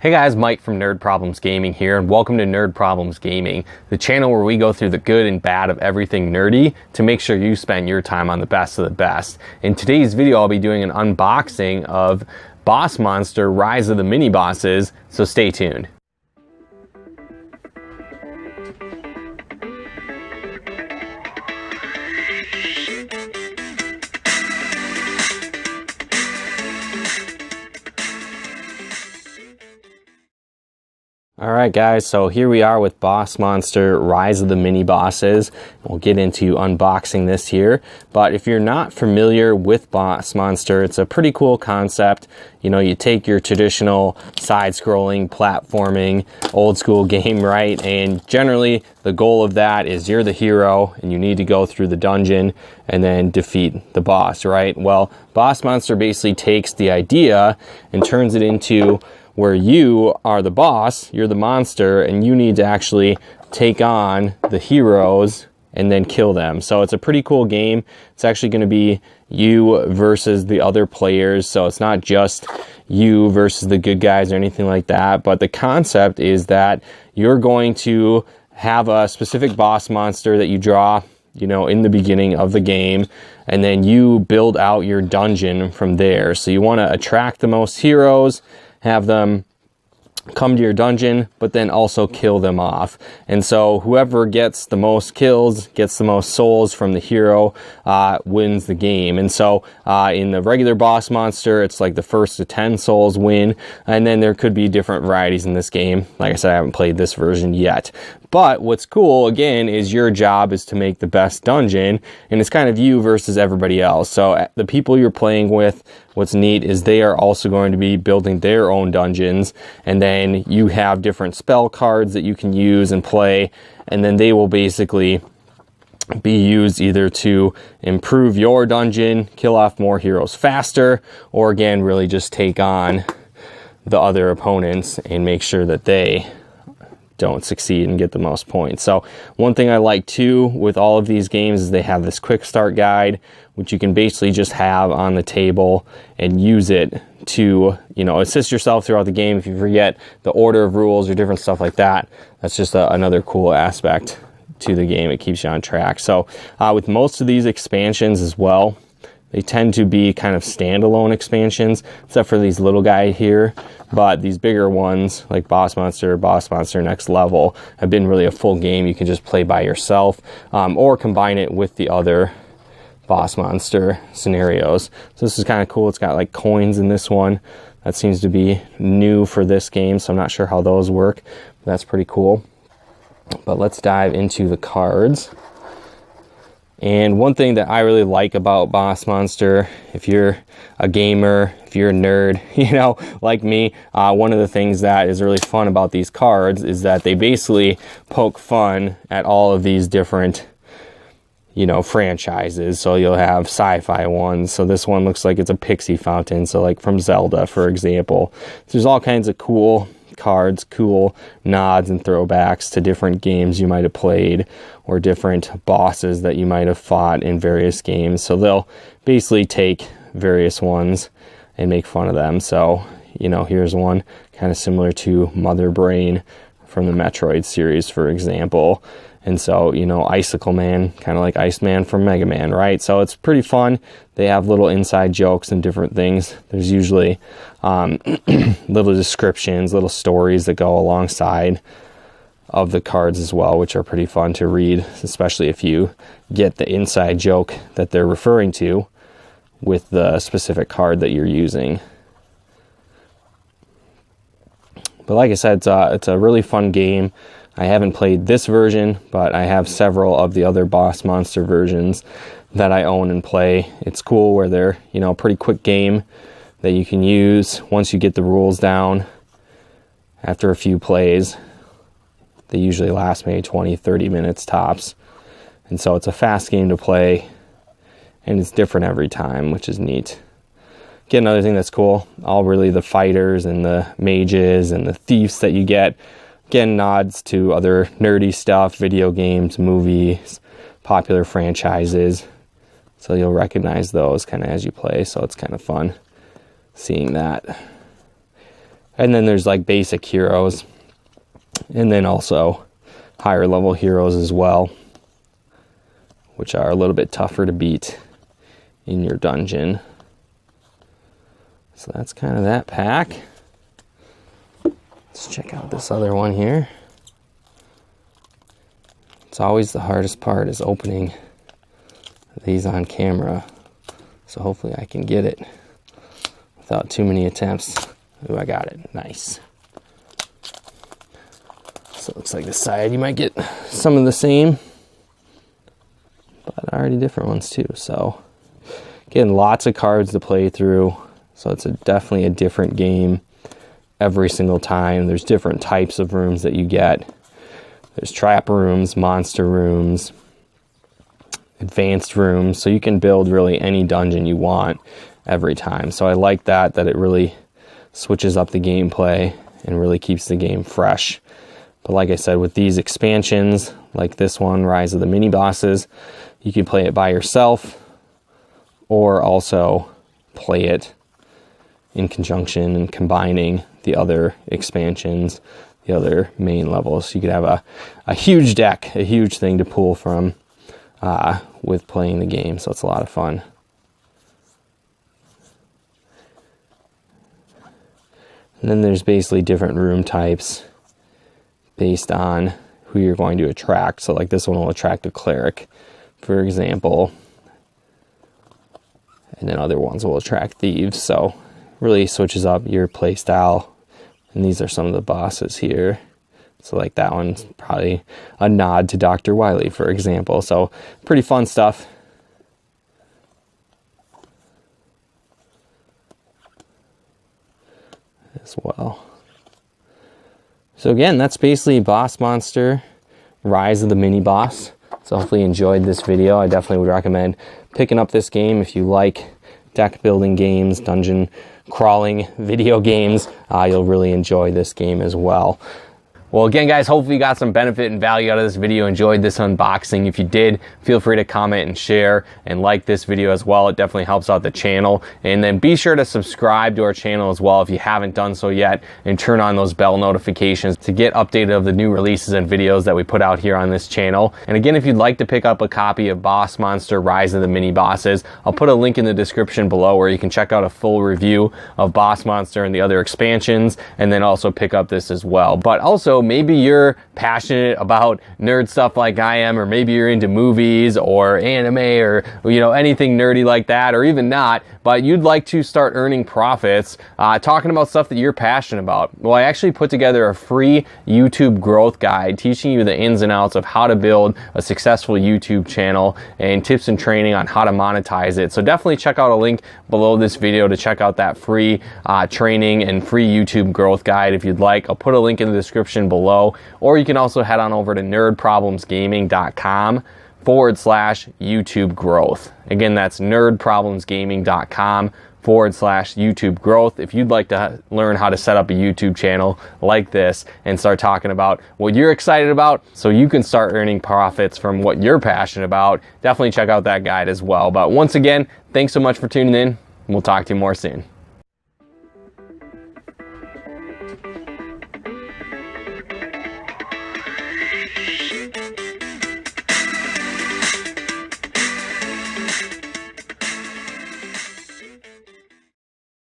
Hey guys, Mike from Nerd Problems Gaming here, and welcome to Nerd Problems Gaming, the channel where we go through the good and bad of everything nerdy to make sure you spend your time on the best of the best. In today's video, I'll be doing an unboxing of Boss Monster Rise of the Minibosses, so stay tuned. Alright guys, so here we are with Boss Monster Rise of the Minibosses. We'll get into unboxing this here, but if you're not familiar with Boss Monster, it's a pretty cool concept. You know, you take your traditional side-scrolling, platforming, old-school game, right? And generally, the goal of that is you're the hero and you need to go through the dungeon and then defeat the boss, right? Well, Boss Monster basically takes the idea and turns it into where you are the boss, you're the monster, and you need to actually take on the heroes and then kill them. So it's a pretty cool game. It's actually going to be you versus the other players, so it's not just you versus the good guys or anything like that, but the concept is that you're going to have a specific boss monster that you draw, you know, in the beginning of the game, and then you build out your dungeon from there. So you want to attract the most heroes, have them come to your dungeon, but then also kill them off. And so whoever gets the most kills, gets the most souls from the hero, wins the game. And so in the regular boss monster, it's like the first to 10 souls win. And then there could be different varieties in this game. Like I said, I haven't played this version yet. But what's cool, again, is your job is to make the best dungeon, and it's kind of you versus everybody else. So the people you're playing with, what's neat is they are also going to be building their own dungeons, and then you have different spell cards that you can use and play, and then they will basically be used either to improve your dungeon, kill off more heroes faster, or again, really just take on the other opponents and make sure that they don't succeed and get the most points. So one thing I like too with all of these games is they have this quick start guide, which you can basically just have on the table and use it to, you know, assist yourself throughout the game if you forget the order of rules or different stuff like that. That's just another cool aspect to the game. It keeps you on track. So with most of these expansions as well, they tend to be kind of standalone expansions, except for these little guy here. But these bigger ones, like Boss Monster Next Level, have been really a full game. You can just play by yourself, or combine it with the other Boss Monster scenarios. So this is kind of cool. It's got like coins in this one. That seems to be new for this game, so I'm not sure how those work. But that's pretty cool. But let's dive into the cards. And one thing that I really like about Boss Monster, if you're a gamer, if you're a nerd, you know, like me, one of the things that is really fun about these cards is that they basically poke fun at all of these different, you know, franchises. So you'll have sci-fi ones. So this one looks like it's a pixie fountain. So like from Zelda, for example. So there's all kinds of cool cards, cool nods and throwbacks to different games you might have played or different bosses that you might have fought in various games. So they'll basically take various ones and make fun of them. So, you know, here's one kind of similar to Mother Brain from the Metroid series, for example. And so, you know, Icicle Man, kind of like Iceman from Mega Man, right? So it's pretty fun. They have little inside jokes and different things. There's usually little descriptions, little stories that go alongside of the cards as well, which are pretty fun to read, especially if you get the inside joke that they're referring to with the specific card that you're using. But like I said, it's a really fun game. I haven't played this version, but I have several of the other Boss Monster versions that I own and play. It's cool where they're, you know, a pretty quick game that you can use once you get the rules down. After a few plays, they usually last maybe 20-30 minutes tops. And so it's a fast game to play, and it's different every time, which is neat. Again, another thing that's cool, all really the fighters and the mages and the thieves that you get. Again, nods to other nerdy stuff, video games, movies, popular franchises. So you'll recognize those kind of as you play, so it's kind of fun seeing that. And then there's like basic heroes, and then also higher level heroes as well, which are a little bit tougher to beat in your dungeon. So that's kind of that pack. Let's check out this other one here. It's always the hardest part, is opening these on camera. So hopefully I can get it without too many attempts. Ooh, I got it. Nice. So it looks like this side you might get some of the same, but already different ones too. So again, lots of cards to play through. So it's definitely a different game every single time. There's different types of rooms that you get. There's trap rooms, monster rooms, advanced rooms. So you can build really any dungeon you want every time. So I like that it really switches up the gameplay and really keeps the game fresh. But like I said, with these expansions, like this one, Rise of the Minibosses, you can play it by yourself or also play it in conjunction and combining the other expansions, the other main levels. So you could have a huge deck, a huge thing to pull from with playing the game. So it's a lot of fun. And then there's basically different room types based on who you're going to attract. So like this one will attract a cleric, for example. And then other ones will attract thieves. So really switches up your play style. And these are some of the bosses here. So like that one's probably a nod to Dr. Wily, for example. So pretty fun stuff. As well. So again, that's basically Boss Monster, Rise of the Mini Boss. So hopefully you enjoyed this video. I definitely would recommend picking up this game if you like deck building games, dungeon crawling video games. You'll really enjoy this game as well. Well, again, guys, hopefully you got some benefit and value out of this video, enjoyed this unboxing. If you did, feel free to comment and share and like this video as well. It definitely helps out the channel. And then be sure to subscribe to our channel as well if you haven't done so yet, and turn on those bell notifications to get updated of the new releases and videos that we put out here on this channel. And again, if you'd like to pick up a copy of Boss Monster, Rise of the Mini Bosses, I'll put a link in the description below where you can check out a full review of Boss Monster and the other expansions, and then also pick up this as well. But also, maybe you're passionate about nerd stuff like I am, or maybe you're into movies or anime or anything nerdy like that, or even not, but you'd like to start earning profits talking about stuff that you're passionate about. Well, I actually put together a free YouTube growth guide teaching you the ins and outs of how to build a successful YouTube channel and tips and training on how to monetize it. So definitely check out a link below this video to check out that free training and free YouTube growth guide if you'd like. I'll put a link in the description below, or you can also head on over to nerdproblemsgaming.com/YouTube growth. Again, that's nerdproblemsgaming.com/YouTube growth if you'd like to learn how to set up a YouTube channel like this and start talking about what you're excited about so you can start earning profits from what you're passionate about. Definitely check out that guide as well. But once again, thanks so much for tuning in. We'll talk to you more soon.